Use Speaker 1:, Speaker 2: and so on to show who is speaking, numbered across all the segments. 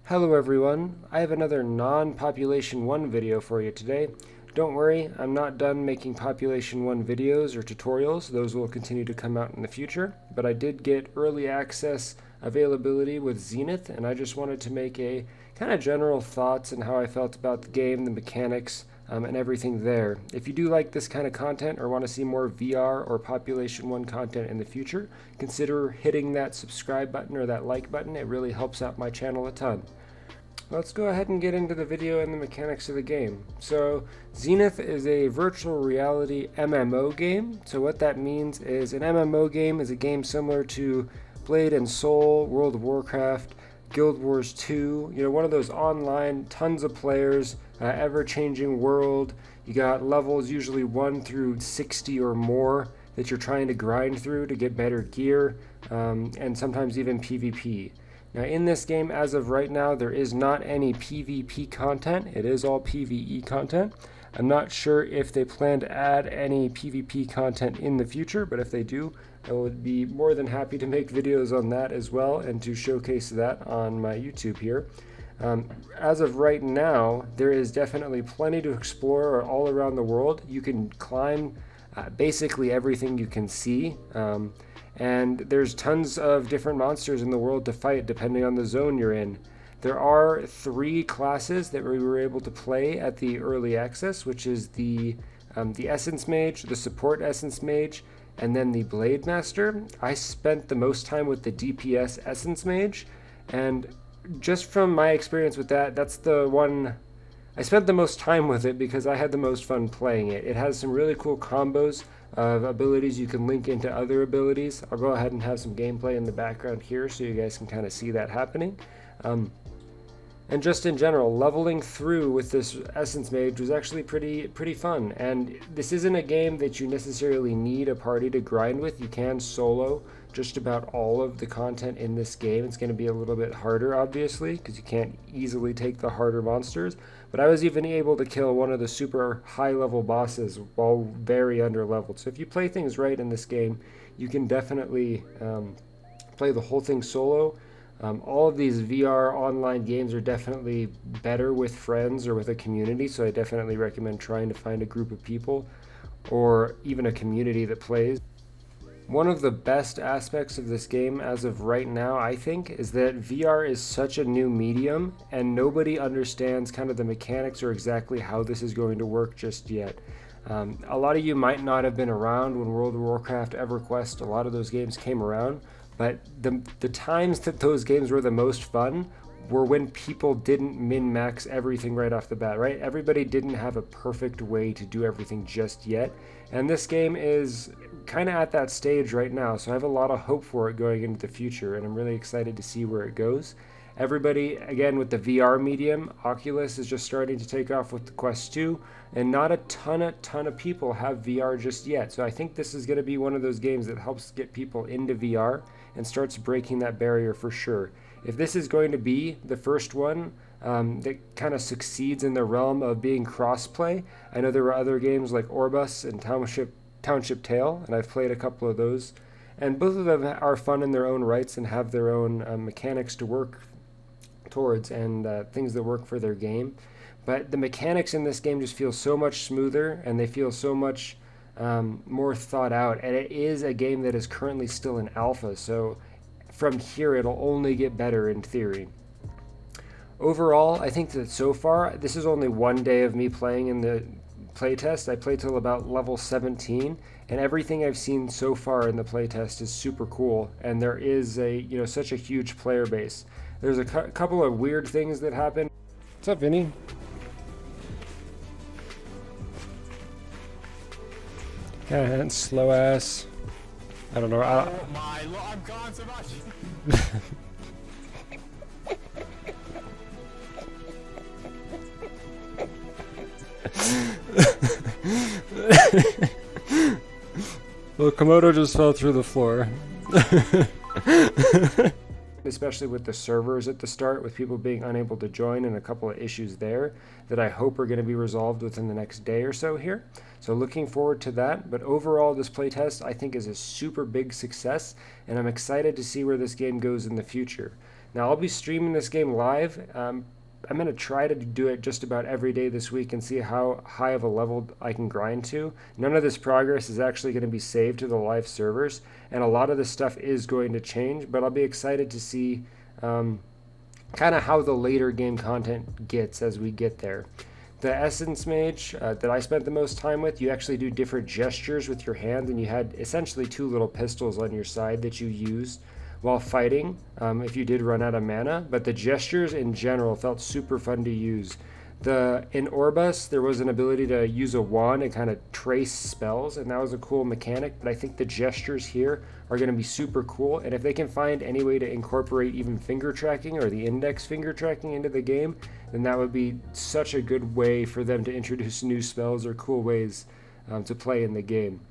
Speaker 1: Hello everyone, I have another non-Population 1 video for you today. Don't worry, I'm not done making Population 1 videos or tutorials, those will continue to come out in the future, but I did get early access availability with Zenith, and I just wanted to make a kind of general thoughts and how I felt about the game, the mechanics, and everything there. If you do like this kind of content or want to see more VR or Population 1 content in the future, consider hitting that subscribe button or that like button. It really helps out my channel a ton. Let's go ahead and get into the video and the mechanics of the game. So Zenith is a virtual reality MMO game. So what that means is an MMO game is a game similar to Blade and Soul, World of Warcraft, Guild Wars 2, one of those online, tons of players, ever-changing world. You got levels usually 1 through 60 or more that you're trying to grind through to get better gear, and sometimes even PvP. Now in this game, as of right now, there is not any PvP content. It is all PvE content. I'm not sure if they plan to add any PvP content in the future, but if they do, I would be more than happy to make videos on that as well and to showcase that on my YouTube here. As of right now, there is definitely plenty to explore all around the world. You can climb basically everything you can see. And there's tons of different monsters in the world to fight depending on the zone you're in. There are 3 classes that we were able to play at the early access, which is the Essence Mage, the Support Essence Mage, and then the Blademaster. I spent the most time with the DPS Essence Mage, and just from my experience with that, that's the one I spent the most time with it because I had the most fun playing it. It has some really cool combos of abilities you can link into other abilities. I'll go ahead and have some gameplay in the background here so you guys can kind of see that happening. And just in general, leveling through with this Essence Mage was actually pretty fun. And this isn't a game that you necessarily need a party to grind with. You can solo just about all of the content in this game. It's going to be a little bit harder, obviously, because you can't easily take the harder monsters. But I was even able to kill one of the super high-level bosses while very under-leveled. So if you play things right in this game, you can definitely play the whole thing solo. All of these VR online games are definitely better with friends or with a community, so I definitely recommend trying to find a group of people or even a community that plays. One of the best aspects of this game as of right now, I think, is that VR is such a new medium and nobody understands kind of the mechanics or exactly how this is going to work just yet. A lot of you might not have been around when World of Warcraft, EverQuest, a lot of those games came around, but the times that those games were the most fun were when people didn't min-max everything right off the bat, right? Everybody didn't have a perfect way to do everything just yet, and this game is kind of at that stage right now, so I have a lot of hope for it going into the future, and I'm really excited to see where it goes. Everybody, again, with the VR medium, Oculus is just starting to take off with the Quest 2, and not a ton of people have VR just yet. So I think this is going to be one of those games that helps get people into VR and starts breaking that barrier for sure. If this is going to be the first one that kind of succeeds in the realm of being cross-play, I know there were other games like Orbus and Township Tale, and I've played a couple of those, and both of them are fun in their own rights and have their own mechanics to work towards and things that work for their game. But the mechanics in this game just feel so much smoother and they feel so much more thought out, and it is a game that is currently still in alpha, so from here it'll only get better in theory. Overall, I think that so far, this is only one day of me playing in the playtest. I played till about level 17, and everything I've seen so far in the playtest is super cool, and there is such a huge player base. There's a couple of weird things that happen. What's up, Vinny? Yeah, slow ass. I don't know.
Speaker 2: Oh my lord, I'm gone so much.
Speaker 1: Well, Komodo just fell through the floor. Especially with the servers at the start, with people being unable to join and a couple of issues there that I hope are going to be resolved within the next day or so here. So looking forward to that. But overall, this playtest I think is a super big success, and I'm excited to see where this game goes in the future. Now I'll be streaming this game live. I'm going to try to do it just about every day this week and see how high of a level I can grind to. None of this progress is actually going to be saved to the live servers, and a lot of this stuff is going to change, but I'll be excited to see kind of how the later game content gets as we get there. The Essence Mage that I spent the most time with, you actually do different gestures with your hand, and you had essentially 2 little pistols on your side that you used while fighting if you did run out of mana, but the gestures in general felt super fun to use. In Orbus, there was an ability to use a wand and kind of trace spells, and that was a cool mechanic, but I think the gestures here are going to be super cool, and if they can find any way to incorporate even finger tracking or the index finger tracking into the game, then that would be such a good way for them to introduce new spells or cool ways to play in the game.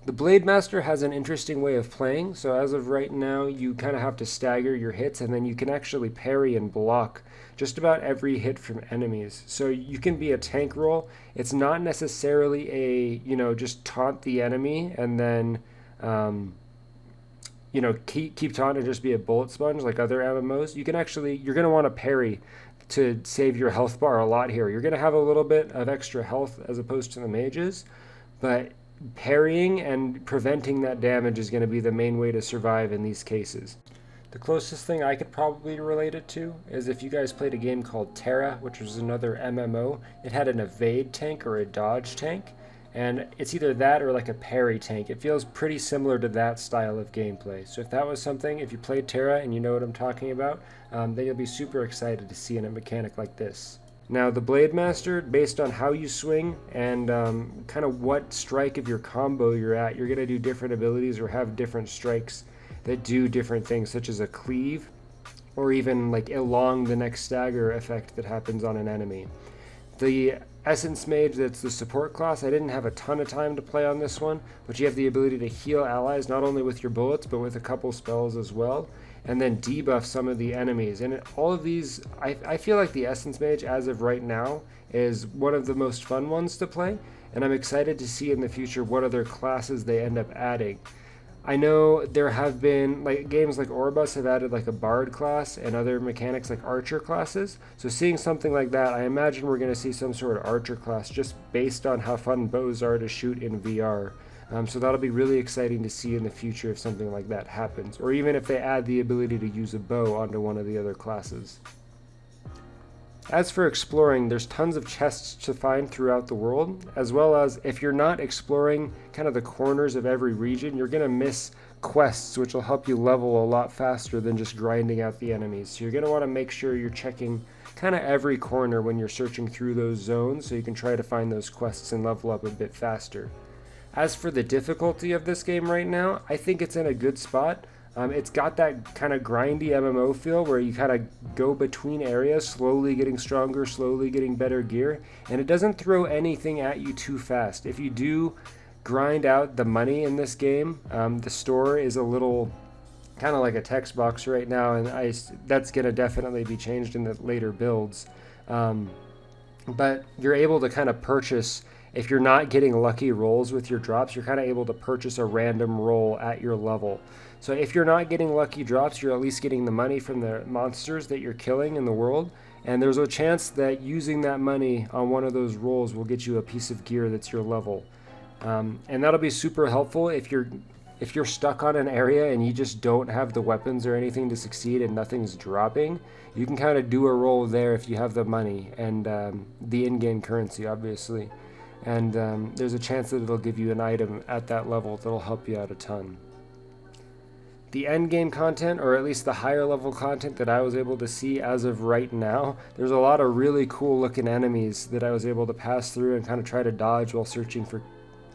Speaker 1: The Blademaster has an interesting way of playing, so as of right now you kind of have to stagger your hits, and then you can actually parry and block just about every hit from enemies. So you can be a tank role. It's not necessarily a, just taunt the enemy and then, keep taunt and just be a bullet sponge like other MMOs. You can actually, you're going to want to parry to save your health bar a lot here. You're going to have a little bit of extra health as opposed to the mages, but parrying and preventing that damage is going to be the main way to survive in these cases. The closest thing I could probably relate it to is if you guys played a game called Terra, which was another MMO. It had an evade tank or a dodge tank, and it's either that or like a parry tank. It feels pretty similar to that style of gameplay. So if that was something, if you played Terra and you know what I'm talking about, then you'll be super excited to see in a mechanic like this. Now the Blademaster, based on how you swing and kind of what strike of your combo you're at, you're going to do different abilities or have different strikes that do different things, such as a cleave or even like elong the next stagger effect that happens on an enemy. The Essence Mage, that's the support class, I didn't have a ton of time to play on this one, but you have the ability to heal allies not only with your bullets but with a couple spells as well, and then debuff some of the enemies. And all of these, I feel like the Essence Mage as of right now is one of the most fun ones to play, and I'm excited to see in the future what other classes they end up adding. I know there have been games like Orbus have added like a Bard class and other mechanics like Archer classes, so seeing something like that, I imagine we're going to see some sort of Archer class just based on how fun bows are to shoot in VR. So that'll be really exciting to see in the future if something like that happens, or even if they add the ability to use a bow onto one of the other classes. As for exploring, there's tons of chests to find throughout the world, as well as if you're not exploring kind of the corners of every region, you're going to miss quests, which will help you level a lot faster than just grinding out the enemies. So you're going to want to make sure you're checking kind of every corner when you're searching through those zones, so you can try to find those quests and level up a bit faster. As for the difficulty of this game right now, I think it's in a good spot. It's got that kind of grindy MMO feel where you kind of go between areas, slowly getting stronger, slowly getting better gear, and it doesn't throw anything at you too fast. If you do grind out the money in this game, the store is a little kind of like a text box right now, and that's going to definitely be changed in the later builds. But you're able to kind of purchase, if you're not getting lucky rolls with your drops, you're kind of able to purchase a random roll at your level. So if you're not getting lucky drops, you're at least getting the money from the monsters that you're killing in the world, and there's a chance that using that money on one of those rolls will get you a piece of gear that's your level. And that'll be super helpful if you're stuck on an area and you just don't have the weapons or anything to succeed and nothing's dropping. You can kind of do a roll there if you have the money and the in-game currency, obviously. And there's a chance that it'll give you an item at that level that'll help you out a ton. The end game content, or at least the higher level content that I was able to see as of right now, there's a lot of really cool looking enemies that I was able to pass through and kind of try to dodge while searching for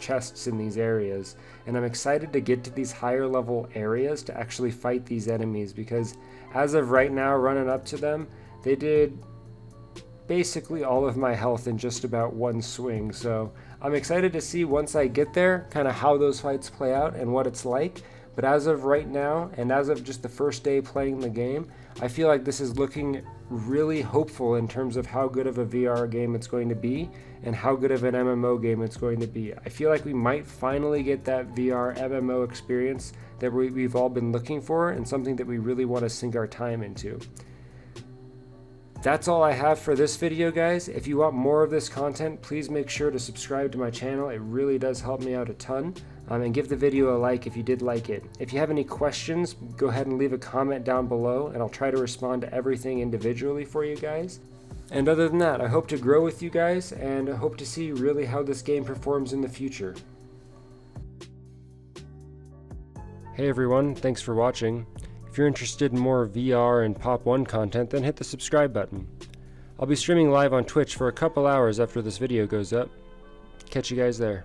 Speaker 1: chests in these areas. And I'm excited to get to these higher level areas to actually fight these enemies, because as of right now, running up to them, they did basically all of my health in just about one swing. So I'm excited to see once I get there kind of how those fights play out and what it's like. But as of right now, and as of just the first day playing the game, I feel like this is looking really hopeful in terms of how good of a VR game it's going to be and how good of an MMO game it's going to be. I feel like we might finally get that VR MMO experience that we've all been looking for, and something that we really want to sink our time into. That's all I have for this video, guys. If you want more of this content, please make sure to subscribe to my channel. It really does help me out a ton. And give the video a like if you did like it. If you have any questions, go ahead and leave a comment down below, and I'll try to respond to everything individually for you guys. And other than that, I hope to grow with you guys, and I hope to see really how this game performs in the future. Hey everyone, thanks for watching. If you're interested in more VR and Pop 1 content, then hit the subscribe button. I'll be streaming live on Twitch for a couple hours after this video goes up. Catch you guys there.